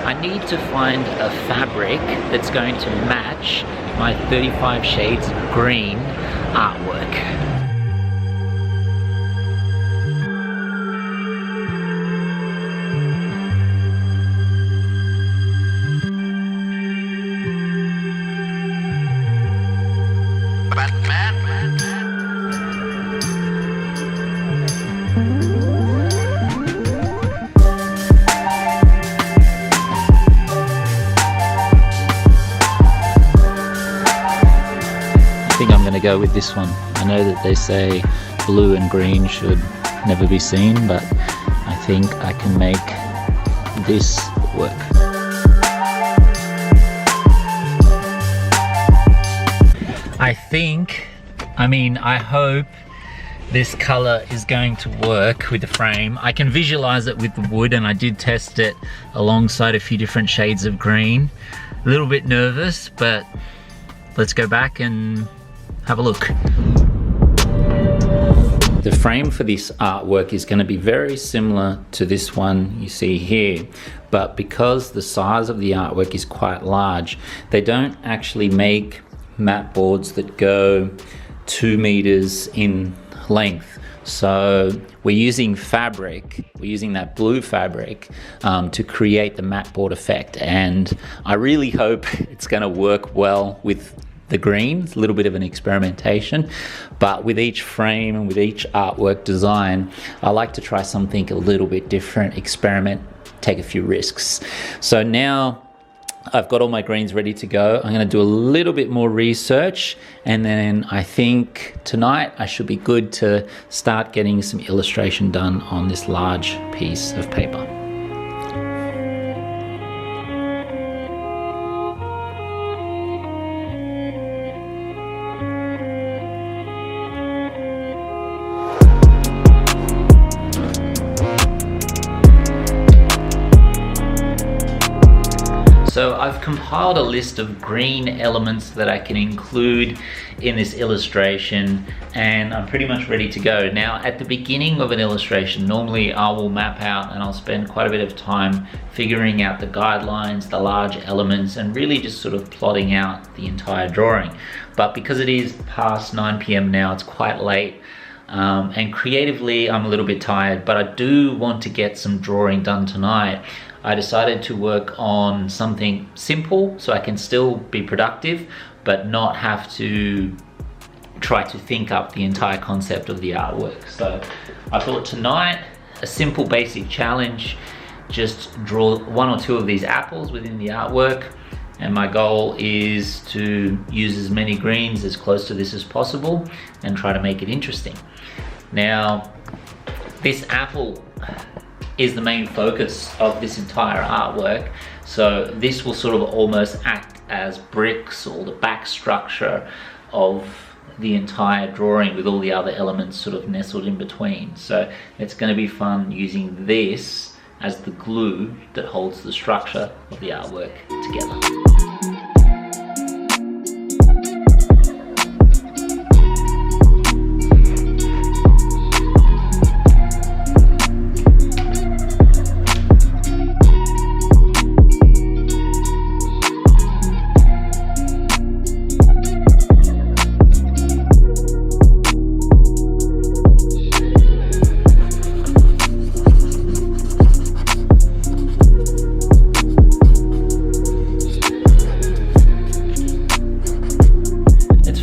I need to find a fabric that's going to match my 35 Shades of Green artwork. I think I'm going to go with this one. I know that they say blue and green should never be seen, but I think I can make this work. I hope this color is going to work with the frame. I can visualize it with the wood, and I did test it alongside a few different shades of green. A little bit nervous, but let's go back and have a look. The frame for this artwork is going to be very similar to this one you see here, but because the size of the artwork is quite large, they don't actually make mat boards that go 2 meters in length. So we're using fabric, we're using that blue fabric to create the mat board effect, and I really hope it's going to work well with the green. It's a little bit of an experimentation, but with each frame and with each artwork design, I like to try something a little bit different, experiment, take a few risks. So now I've got all my greens ready to go. I'm going to do a little bit more research, and then I think tonight I should be good to start getting some illustration done on this large piece of paper. So I've compiled a list of green elements that I can include in this illustration, and I'm pretty much ready to go. Now, at the beginning of an illustration, normally I will map out and I'll spend quite a bit of time figuring out the guidelines, the large elements, and really just sort of plotting out the entire drawing. But because it is past 9 p.m. now, it's quite late. And creatively, I'm a little bit tired, but I do want to get some drawing done tonight. I decided to work on something simple so I can still be productive, but not have to try to think up the entire concept of the artwork. So I thought tonight, a simple basic challenge, just draw 1 or 2 of these apples within the artwork. And my goal is to use as many greens as close to this as possible and try to make it interesting. Now, this apple is the main focus of this entire artwork. So this will sort of almost act as bricks or the back structure of the entire drawing, with all the other elements sort of nestled in between. So it's going to be fun using this as the glue that holds the structure of the artwork together.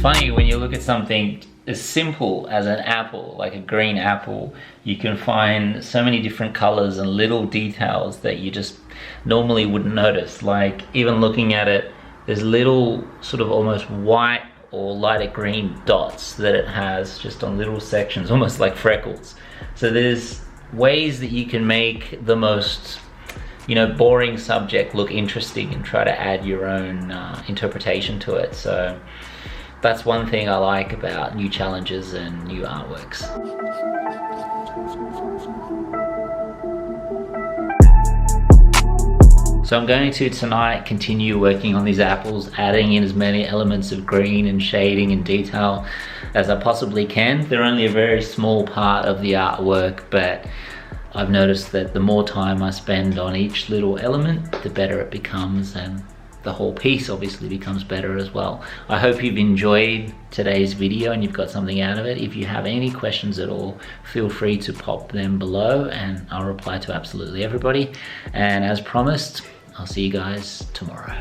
Funny when you look at something as simple as an apple, like a green apple, you can find so many different colors and little details that you just normally wouldn't notice. Like, even looking at it, there's little sort of almost white or lighter green dots that it has just on little sections, almost like freckles. So there's ways that you can make the most, boring subject look interesting and try to add your own interpretation to it. So that's one thing I like about new challenges and new artworks. So I'm going to tonight continue working on these apples, adding in as many elements of green and shading and detail as I possibly can. They're only a very small part of the artwork, but I've noticed that the more time I spend on each little element, the better it becomes, and the whole piece obviously becomes better as well. I hope you've enjoyed today's video and you've got something out of it. If you have any questions at all, feel free to pop them below and I'll reply to absolutely everybody. And as promised, I'll see you guys tomorrow.